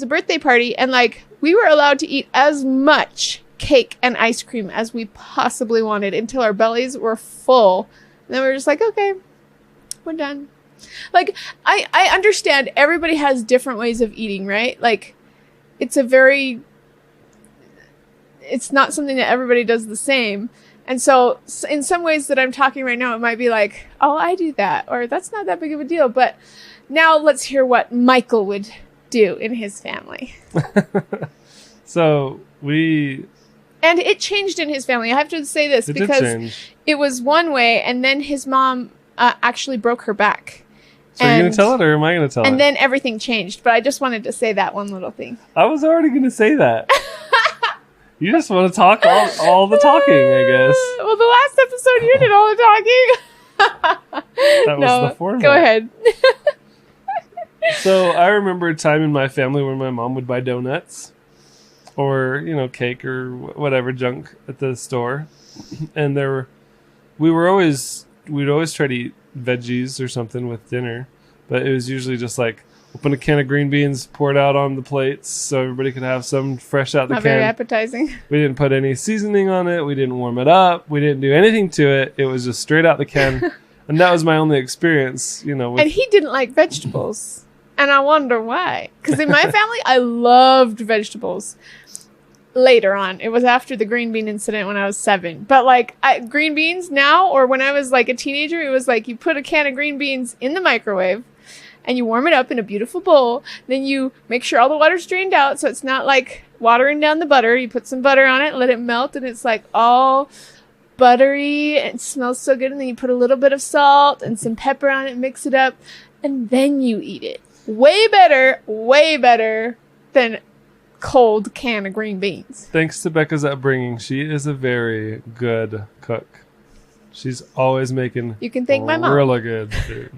was a birthday party, and like we were allowed to eat as much cake and ice cream as we possibly wanted until our bellies were full. And then we were just like, okay, we're done. Like, I understand everybody has different ways of eating, right? Like, it's not something that everybody does the same. And so in some ways that I'm talking right now, it might be like, oh, I do that, or that's not that big of a deal. But now let's hear what Michael would do in his family. And it changed in his family. I have to say this because it was one way, and then his mom actually broke her back. So are you going to tell it, or am I going to tell it? And then everything changed. But I just wanted to say that one little thing. I was already going to say that. You just want to talk all the talking, I guess. Well, the last episode you did all the talking. That was the format. Go ahead. So I remember a time in my family where my mom would buy donuts or, cake or whatever junk at the store. And we'd always try to eat veggies or something with dinner. But it was usually just like, open a can of green beans, pour it out on the plates so everybody could have some fresh out the can. Not very appetizing. We didn't put any seasoning on it. We didn't warm it up. We didn't do anything to it. It was just straight out the can. And that was my only experience, And he didn't like vegetables. And I wonder why. Because in my family, I loved vegetables. Later on. It was after the green bean incident when I was 7. But like green beans now, or when I was like a teenager, it was like you put a can of green beans in the microwave and you warm it up in a beautiful bowl. Then you make sure all the water's drained out so it's not like watering down the butter. You put some butter on it, let it melt, and it's like all buttery and smells so good. And then you put a little bit of salt and some pepper on it, mix it up, and then you eat it. Way better than cold can of green beans. Thanks to Becca's upbringing, she is a very good cook. She's always making you can thank my mom. Really good food.